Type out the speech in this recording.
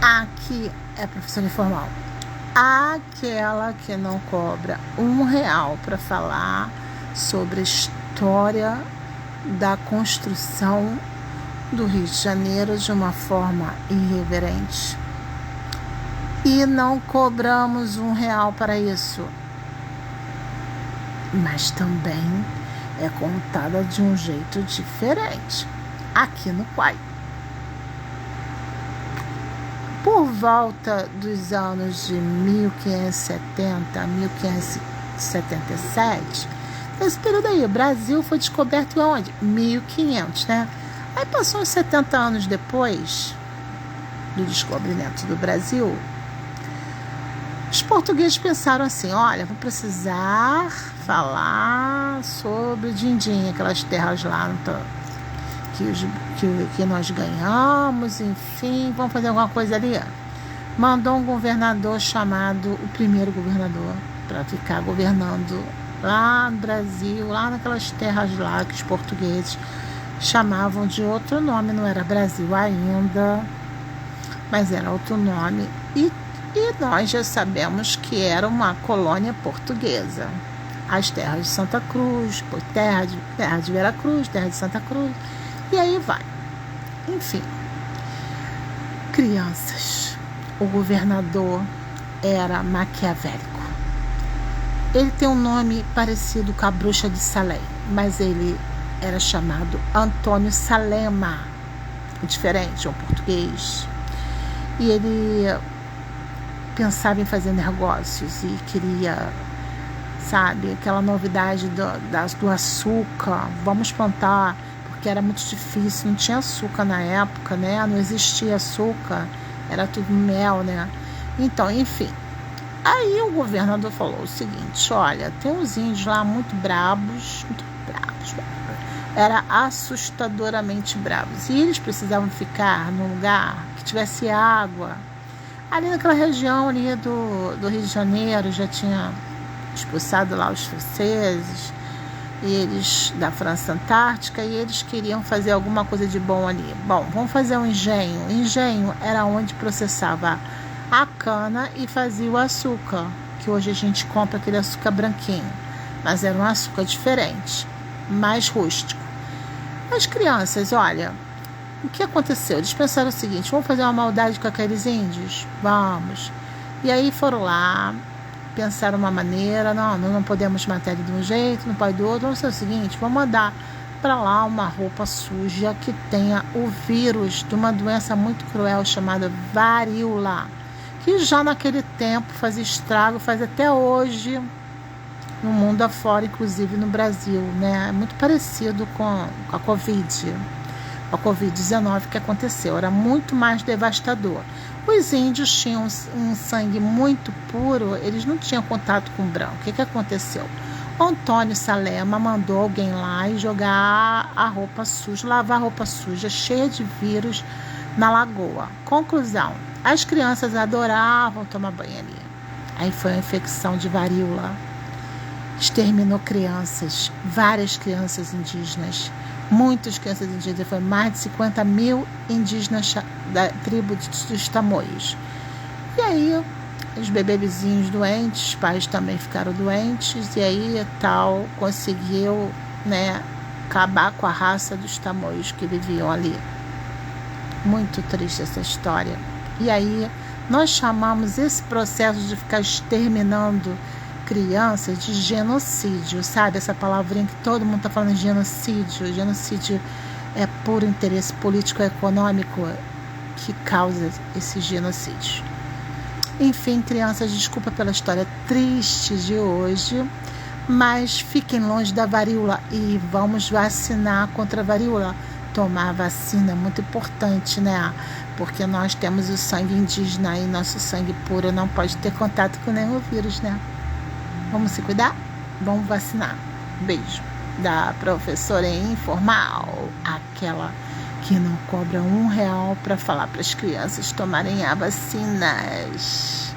Aqui é professora informal. Aquela que não cobra R$1 para falar sobre a história da construção do Rio de Janeiro de uma forma irreverente. E não cobramos R$1 para isso. Mas também é contada de um jeito diferente aqui no Quai. Por volta dos anos de 1570 a 1577, nesse período aí, o Brasil foi descoberto onde? 1500, né? Aí passou uns 70 anos depois do descobrimento do Brasil, os portugueses pensaram assim, olha, vou precisar falar sobre Dindim, aquelas terras lá que nós ganhamos, enfim, vamos fazer alguma coisa ali. Mandou um governador chamado, o primeiro governador, para ficar governando lá no Brasil, lá naquelas terras lá que os portugueses chamavam de outro nome, não era Brasil ainda, mas era outro nome, e nós já sabemos que era uma colônia portuguesa. As terras de Santa Cruz, terra de Veracruz, terra de Santa Cruz, e aí vai. Enfim, crianças, o governador era maquiavélico. Ele tem um nome parecido com a bruxa de Salem, mas ele era chamado Antônio Salema, diferente, é um português. E ele pensava em fazer negócios e queria, sabe, aquela novidade do açúcar, vamos plantar, porque era muito difícil, não tinha açúcar na época, né? Não existia açúcar, era tudo mel, né? Então, enfim, aí o governador falou o seguinte, olha, tem uns índios lá muito bravos, era assustadoramente bravos, e eles precisavam ficar num lugar que tivesse água. Ali naquela região ali do Rio de Janeiro já tinha expulsado lá os franceses, e eles da França Antártica, e eles queriam fazer alguma coisa de bom ali. Bom, vamos fazer um engenho. Engenho era onde processava a cana e fazia o açúcar, que hoje a gente compra aquele açúcar branquinho, mas era um açúcar diferente, mais rústico. As crianças, olha, o que aconteceu? Eles pensaram o seguinte, vamos fazer uma maldade com aqueles índios? Vamos. E aí foram lá, pensaram uma maneira, não podemos matar ele de um jeito, não pode do outro, vamos fazer o seguinte, vamos mandar para lá uma roupa suja que tenha o vírus de uma doença muito cruel chamada varíola, que já naquele tempo fazia estrago, faz até hoje no mundo afora, inclusive no Brasil, né? É muito parecido com a Covid. A Covid-19 que aconteceu, era muito mais devastador. Os índios tinham um sangue muito puro, eles não tinham contato com o branco. O que aconteceu? O Antônio Salema mandou alguém lá e jogar a roupa suja, lavar a roupa suja, cheia de vírus, na lagoa. Conclusão, as crianças adoravam tomar banho ali. Aí foi a infecção de varíola. Exterminou crianças, várias crianças indígenas. Muitas crianças indígenas, foi mais de 50 mil indígenas da tribo dos Tamoios. E aí, os bebezinhos doentes, os pais também ficaram doentes, e aí tal conseguiu, né, acabar com a raça dos Tamoios que viviam ali. Muito triste essa história. E aí, nós chamamos esse processo de ficar exterminando crianças de genocídio, sabe? Essa palavrinha que todo mundo está falando de genocídio. Genocídio é puro interesse político-econômico que causa esse genocídio. Enfim, crianças, desculpa pela história triste de hoje, mas fiquem longe da varíola e vamos vacinar contra a varíola. Tomar a vacina é muito importante, né? Porque nós temos o sangue indígena e nosso sangue puro não pode ter contato com nenhum vírus, né? Vamos se cuidar? Vamos vacinar. Beijo. Da professora informal, aquela que não cobra R$1 para falar para as crianças tomarem as vacinas.